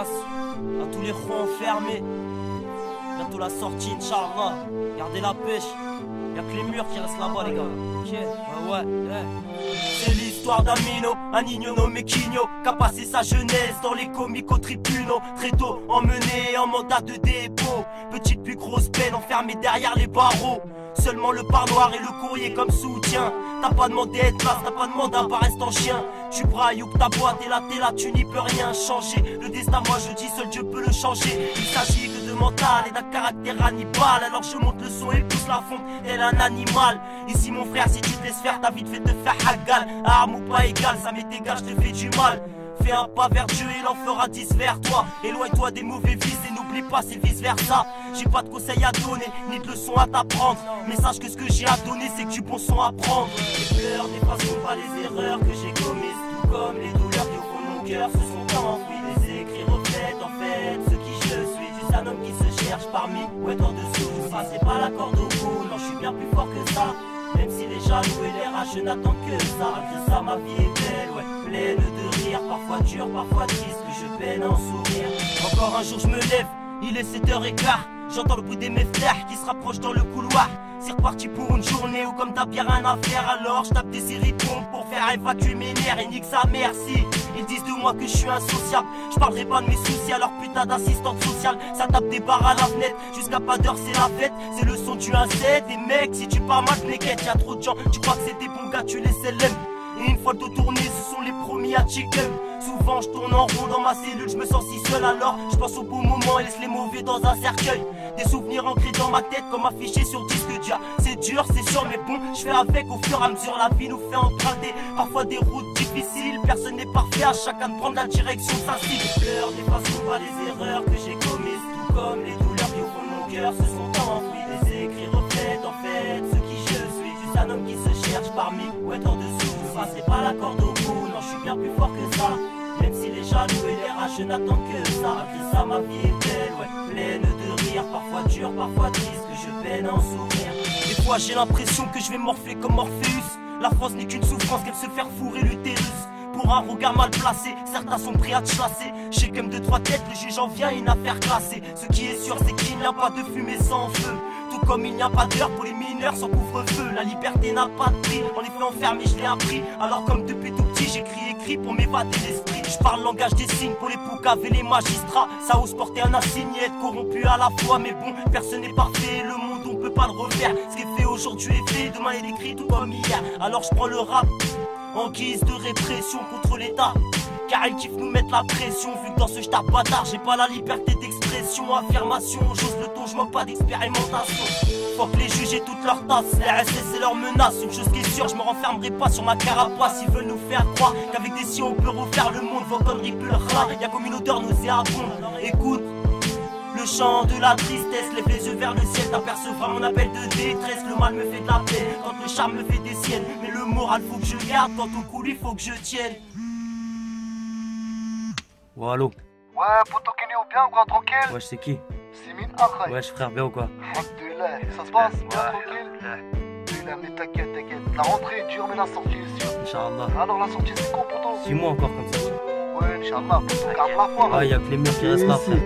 dédicace à tous les ronds enfermés. Bientôt la sortie, Inch'Allah. Gardez la pêche. Y'a que les murs qui restent là-bas, les gars. Ok, ouais. C'est l'histoire d'un minot, un Nino nommé Quino, qui a passé sa jeunesse dans les comiques aux tribunaux. Très tôt, emmené en mandat de dépôt. Petite plus grosse peine, enfermé derrière les barreaux. Seulement le par noir et le courrier comme soutien. T'as pas demandé à être place, t'as pas demandé à pas rester en chien. Tu brailles ou que ta boîte est là, tu n'y peux rien changer. Le destin, moi je dis, seul Dieu peut le changer. Il s'agit que de mental et d'un caractère animal. Alors je monte le son et pousse la fonte, tel un animal. Ici mon frère, si tu te laisses faire, ta vie te fait te faire hagal. Arme ou pas égal, ça m'est égal, je te fais du mal. Fais un pas vers Dieu, il en fera 10 vers toi. Éloigne-toi des mauvais vices et n'oublie pas, c'est vice versa. J'ai pas de conseils à donner, ni de leçons à t'apprendre. Mais sache que ce que j'ai à donner, c'est que du bon son à prendre. Les pleurs n'effaceront pas les erreurs que j'ai commises, tout comme les douleurs qui au fond de mon cœur se sont enfouies. Les écrits reflètent en fait ce qui je suis. Juste un homme qui se cherche parmi ou est en dessous. Ça c'est pas la corde au cou, non je suis bien plus fort que ça. Même si les jaloux et les rageux n'attendent que ça. Malgré ça ma vie est belle, ouais, pleine de rire. Parfois dur, parfois triste, que je peine à en sourire. Encore un jour je me lève, il est 7h15. J'entends le bruit des méflères qui se rapprochent dans le couloir. C'est reparti pour une journée où comme t'as bien rien à faire. Alors je tape des séries de pompes pour faire évacuer mes nerfs. Et nique sa mère si ils disent de moi que je suis insociable. Je parlerai pas de mes soucis à leur putain d'assistante sociale. Ça tape des barres à la fenêtre, jusqu'à pas d'heure c'est la fête. C'est le son du 1-7. Et mec si tu parles mal t'inquiète, y'a trop de gens. Tu crois que c'est des bons gars, tu les célèbres. Et une fois le dos tourné, ce sont les premiers à chicken. Souvent je tourne en rond dans ma cellule, je me sens si seul. Alors je pense au bon moment et laisse les mauvais dans un cercueil. Des souvenirs ancrés dans ma tête comme affichés sur disque dur. C'est dur, c'est sûr mais bon, je fais avec au fur et à mesure. La vie nous fait emprunter parfois des routes difficiles. Personne n'est parfait, à chacun de prendre la direction de sa cible. Les pleurs n'effaceront pas les erreurs que j'ai commises, tout comme les douleurs qui au fond de mon cœur se sont enfouies. Les écrits reflètent en fait ce qui je suis. Juste un homme qui se cherche parmi ou est en dessous. Ça c'est pas la corde au cou, non je suis bien plus fort que ça. Même si les jaloux et les rageux n'attendent que ça. Malgré ça ma vie est belle, ouais, pleine de rire. Parfois dur, parfois triste, que je peine à en sourire. Des fois j'ai l'impression que je vais morfler comme Morpheus. La France n'est qu'une souffrance qu'elle se faire fourrer l'utérus. Pour un regard mal placé, certains sont prêts à te chasser. J'ai comme 2-3 têtes, le juge en vient une affaire classée. Ce qui est sûr c'est qu'il n'y a pas de fumée sans feu. Tout comme il n'y a pas d'heure pour les mineurs sans couvre-feu. La liberté n'a pas de prix, en effet enfermé je l'ai appris. Alors comme depuis tout petit j'écris écrit pour m'évader l'esprit. Je parle langage des signes pour les poucaves et les magistrats. Ça ose porter un insigne et être corrompu à la fois. Mais bon, personne n'est parfait, le monde on peut pas le refaire. Ce qui est fait aujourd'hui est fait, demain est écrit tout comme hier. Alors je prends le rap en guise de répression contre l'État. Car ils kiffent nous mettre la pression. Vu que dans ce j'tape bâtard j'ai pas la liberté d'expression. Affirmation, j'ose le ton, je manque pas d'expérimentation. Faut que les juges aient toutes leurs tasses. Les RSS et leurs menaces. Une chose qui est sûre, je me renfermerai pas sur ma carapace. Ils veulent nous faire croire qu'avec des si on peut refaire le monde. Vos conneries pleurera, y'a comme une odeur nauséabonde. Écoute le chant de la tristesse, lève les yeux vers le ciel, t'apercevras mon appel de détresse. Le mal me fait de la peine, quand le charme me fait des siennes. Mais le moral faut que je garde, quand au cou lui faut que je tienne. Ouais, allô. Ouais, poto Kenny ou bien quoi, tranquille. Ouais, c'est qui? C'est Min Akhay. Ouais, frère, bien ou quoi? Alhamdoulilah, ça se passe bien tranquille. Alhamdoulilah, mais t'inquiète. La rentrée est dure, mais la sortie est sûre. Inch'Allah. Alors la sortie c'est quand poto? 6 mois encore comme ça. Ouais, Inch'Allah, poto, garde la foi. Ah, y'a que les murs qui restent là, frère.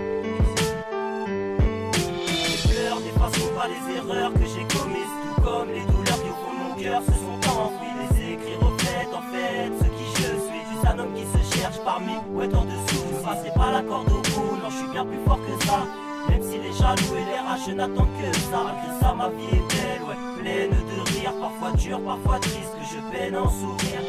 Les pleurs n'effaceront pas les erreurs que j'ai commises, tout comme les douleurs qui au fond de mon cœur se sont enfouies. Les écrits reflètent en fait ce qui je suis. Juste un homme qui se cherche parmi ou est en dessous. Ça c'est pas la corde au cou, non je suis bien plus fort que ça. Même si les jaloux et les rageux n'attendent que ça. Malgré ça ma vie est belle, ouais, pleine de rire. Parfois dur, parfois triste, que je peine à en sourire.